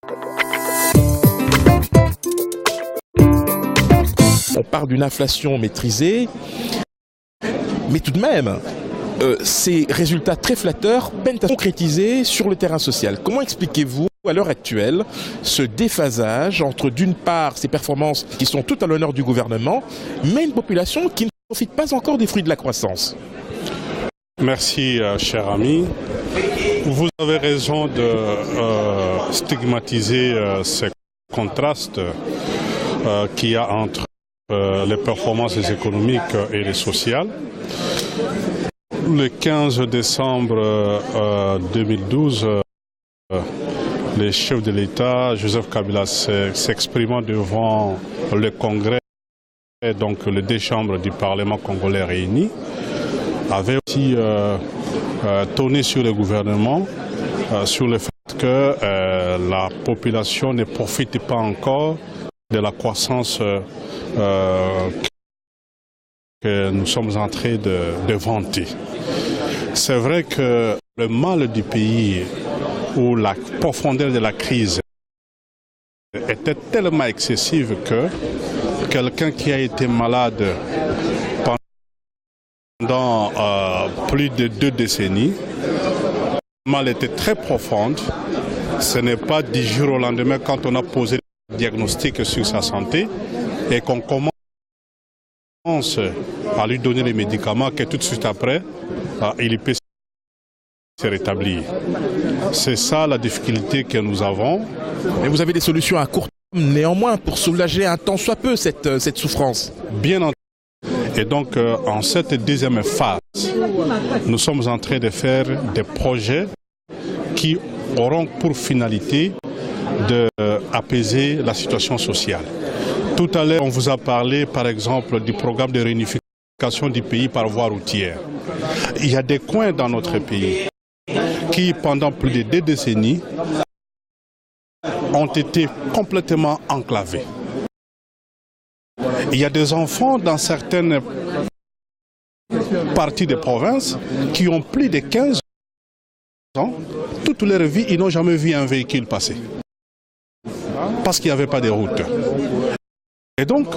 On parle d'une inflation maîtrisée, mais tout de même, ces résultats très flatteurs peinent à se concrétiser sur le terrain social. Comment expliquez-vous à l'heure actuelle ce déphasage entre d'une part ces performances qui sont tout à l'honneur du gouvernement, mais une population qui ne profite pas encore des fruits de la croissance? Merci, cher ami. Vous avez raison de stigmatiser ces contrastes qu'il y a entre les performances économiques et les sociales. Le 15 décembre 2012, le chef de l'État, Joseph Kabila, s'exprimant devant le Congrès, donc les deux chambres du Parlement congolais réunis, avait aussi tourné sur le gouvernement sur le fait que la population ne profite pas encore de la croissance que nous sommes en train de vanter. C'est vrai que le mal du pays où la profondeur de la crise était tellement excessive que quelqu'un qui a été malade pendant plus de 2 décennies, le mal était très profond. Ce n'est pas du jour au lendemain quand on a posé le diagnostic sur sa santé et qu'on commence à lui donner les médicaments que tout de suite après, il peut se rétablir. C'est ça la difficulté que nous avons. Mais vous avez des solutions à court terme néanmoins pour soulager un tant soit peu cette souffrance? Bien entendu. Et donc, en cette deuxième phase, nous sommes en train de faire des projets qui auront pour finalité d'apaiser la situation sociale. Tout à l'heure, on vous a parlé, par exemple, du programme de réunification du pays par voie routière. Il y a des coins dans notre pays qui, pendant plus de 2 décennies, ont été complètement enclavés. Il y a des enfants dans certaines parties des provinces qui ont plus de 15 ans. Toute leur vie, ils n'ont jamais vu un véhicule passer. Parce qu'il n'y avait pas de route. Et donc,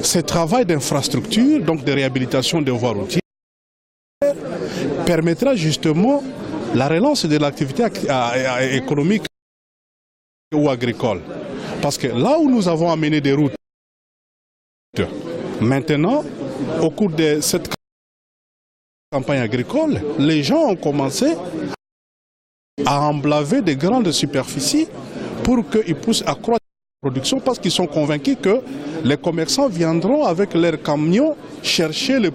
ce travail d'infrastructure, donc de réhabilitation des voies routières, permettra justement la relance de l'activité économique ou agricole. Parce que là où nous avons amené des routes, maintenant, au cours de cette campagne agricole, les gens ont commencé à emblaver de grandes superficies pour qu'ils puissent accroître la production parce qu'ils sont convaincus que les commerçants viendront avec leurs camions chercher les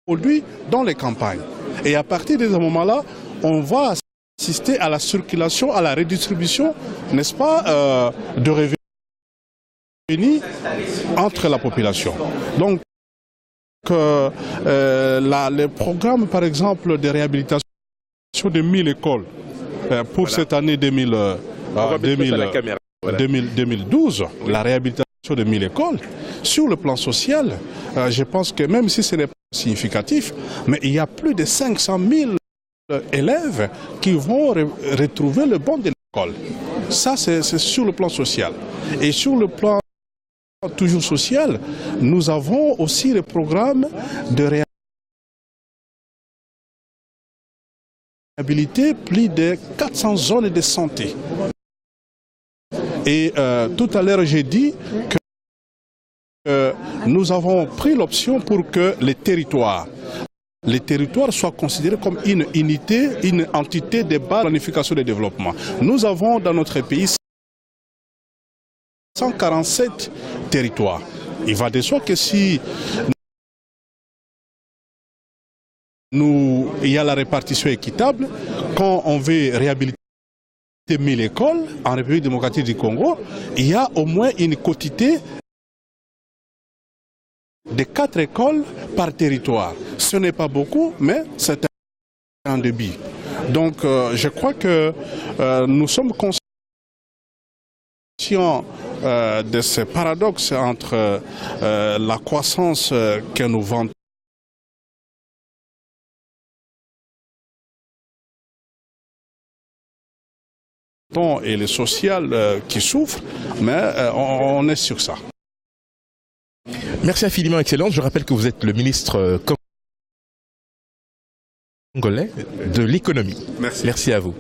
produits dans les campagnes. Et à partir de ce moment-là, on va assister à la circulation, à la redistribution, n'est-ce pas, de revenus entre la population. Donc, les programmes, par exemple, de réhabilitation de 1000 écoles pour cette année 2012, la réhabilitation de 1000 écoles, sur le plan social, je pense que même si ce n'est pas significatif, mais il y a plus de 500 000 élèves qui vont retrouver le banc de l'école. Ça, c'est sur le plan social. Et sur le plan toujours social, nous avons aussi le programme de réhabiliter plus de 400 zones de santé. Et tout à l'heure, j'ai dit que nous avons pris l'option pour que les territoires soient considérés comme une unité, une entité de base de planification de développement. Nous avons dans notre pays 147 territoires. Il va de soi que si il y a la répartition équitable, quand on veut réhabiliter 1000 écoles en République démocratique du Congo, il y a au moins une quotité de 4 écoles par territoire. Ce n'est pas beaucoup, mais c'est un débit. Donc je crois que nous sommes conscients de ce paradoxe entre la croissance que nous vantons exploitants et les sociales qui souffrent, mais on est sur ça. Merci infiniment, Excellence. Je rappelle que vous êtes le ministre congolais de l'économie. Merci. Merci à vous.